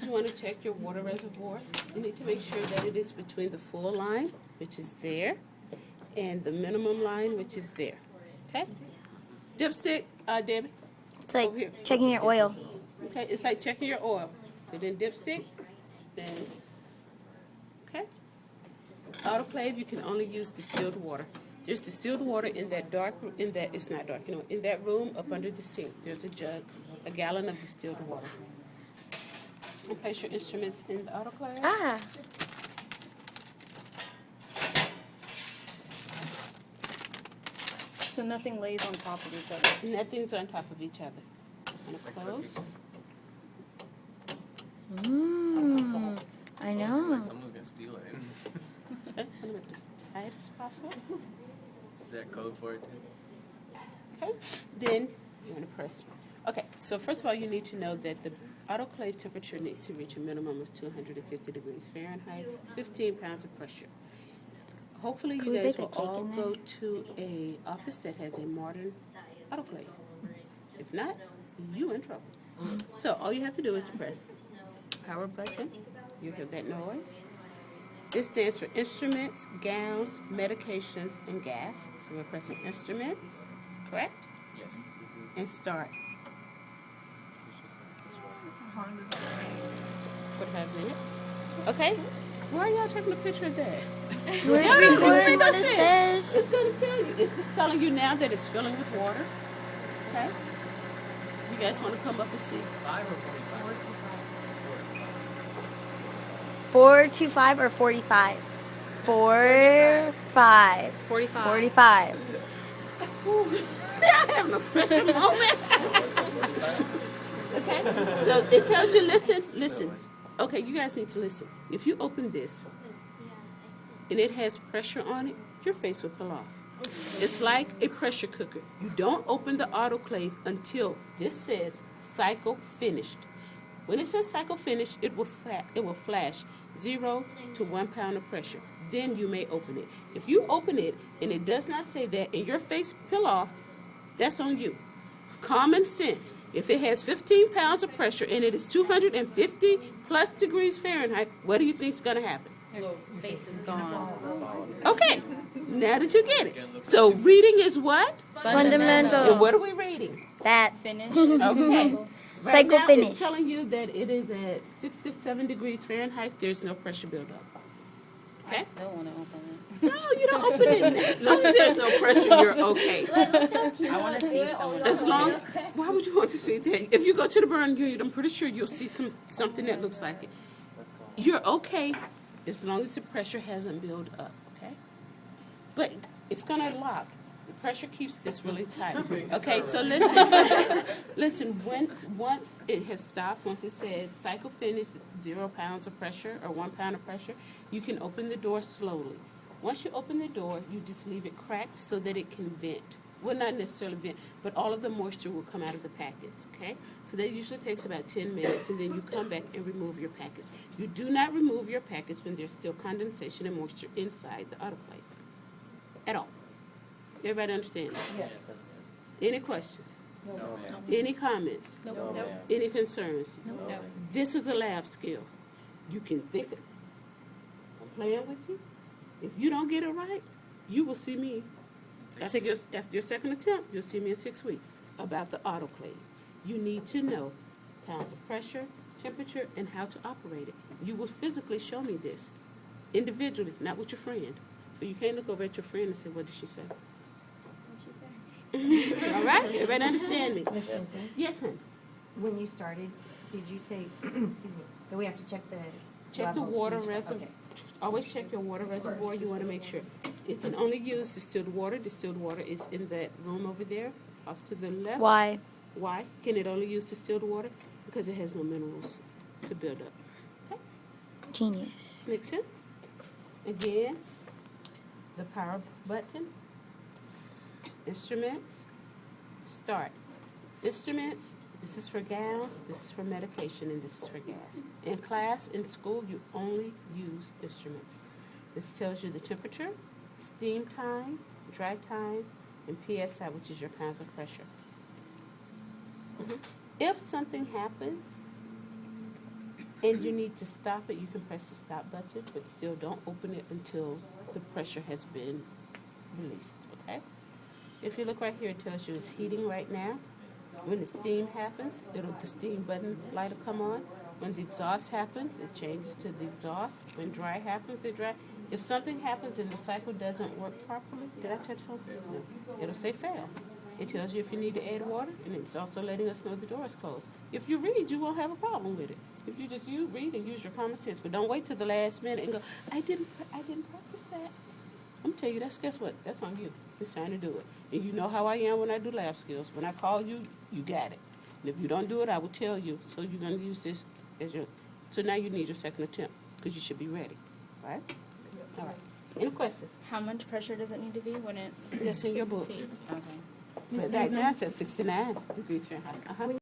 you want to check your water reservoir. You need to make sure that it is between the full line, which is there, and the minimum line, which is there. Okay? Dipstick, Debbie. It's like checking your oil. Okay, it's like checking your oil. And then dipstick, then, okay? Autoclave, you can only use distilled water. There's distilled water in that it's not dark, in that room up under the sink. There's a jug, a gallon of distilled water. And place your instruments in the autoclave. Ah. So nothing lays on top of each other? Nothing's on top of each other. And close. I know. Someone's gonna steal it. Okay, I'm gonna make this tight as possible. Is that code for it? Okay, then you want to press. Okay, so first of all, you need to know that the autoclave temperature needs to reach a minimum of 250 degrees Fahrenheit, 15 pounds of pressure. Hopefully you guys will all go to a office that has a modern autoclave. If not, you in trouble. So all you have to do is press power button. You hear that noise. This stands for instruments, gowns, medications, and gas. So we're pressing instruments, correct? Yes. And start. How long does that take? 45 minutes. Okay. Why are y'all taking a picture of that? We're just recording what it says. It's going to tell you. It's just telling you now that it's filling with water. Okay? You guys want to come up and see? 5 or 45? 425 or 45? 45. 45. 45. I'm having a special moment. Okay? So it tells you, listen. Okay, you guys need to listen. If you open this and it has pressure on it, your face will pull off. It's like a pressure cooker. You don't open the autoclave until this says cycle finished. When it says cycle finished, it will flash 0 to 1 pound of pressure. Then you may open it. If you open it and it does not say that and your face peel off, that's on you. Common sense. If it has 15 pounds of pressure and it is 250 plus degrees Fahrenheit, what do you think is going to happen? Your face is gone. Okay, now that you get it. So reading is what? Fundamental. And what are we reading? That. Finish. Okay. Right Cycle now finish. it's telling you that it is at 67 degrees Fahrenheit. There's no pressure buildup. I Okay? still want to open it. No, you don't open it. As long as there's no pressure, you're okay. I want to see someone. As long, why would you want to see that? If you go to the burn unit, I'm pretty sure you'll see something that looks like it. You're okay as long as the pressure hasn't built up, okay? But it's gonna lock. The pressure keeps this really tight. Okay, so listen, once it has stopped, once it says cycle finish, 0 pounds of pressure or 1 pound of pressure, you can open the door slowly. Once you open the door, you just leave it cracked so that it can vent. Well, not necessarily vent, but all of the moisture will come out of the packets, okay? So that usually takes about 10 minutes, and then you come back and remove your packets. You do not remove your packets when there's still condensation and moisture inside the autoclave at all. Everybody understand? Yes. Any questions? No, ma'am. Any comments? No, ma'am. Any concerns? No, ma'am. This is a lab skill. You can think it. I'm playing with you. If you don't get it right, you will see me. After your second attempt, you'll see me in 6 weeks about the autoclave. You need to know pounds of pressure, temperature, and how to operate it. You will physically show me this individually, not with your friend. So you can't look over at your friend and say, what did she say? All right? Everybody understand me? Miss Jensen, Yes, honey. when you started, did you say, excuse me, that we have to check the Check the level water and stuff? reservoir. Okay. Always check your water reservoir. You want to make sure. It can only use distilled water. Distilled water is in that room over there, off to the left. Why? Why can it only use distilled water? Because it has no minerals to build up. Okay? Genius. Make sense? Again, the power button. Instruments. Start. Instruments. This is for gowns, this is for medication, and this is for gas. In class, in school, you only use instruments. This tells you the temperature, steam time, dry time, and PSI, which is your pounds of pressure. If something happens, and you need to stop it, you can press the stop button, but still don't open it until the pressure has been released, okay? If you look right here, it tells you it's heating right now. When the steam happens, the steam button light will come on. When the exhaust happens, it changes to the exhaust. When dry happens, it dry. If something happens and the cycle doesn't work properly, did I touch something? No. It'll say fail. It tells you if you need to add water, and it's also letting us know the door is closed. If you read, you won't have a problem with it. If you just read and use your common sense, but don't wait till the last minute and go, I didn't practice that. I'm telling you, guess what? That's on you. It's time to do it. And you know how I am when I do lab skills. When I call you, you got it. And if you don't do it, I will tell you. So you're going to use this as your, so now you need your second attempt because you should be ready, right? All right. Any questions? How much pressure does it need to be when it's? That's in your book. Okay. But right now it's at 69 degrees Fahrenheit.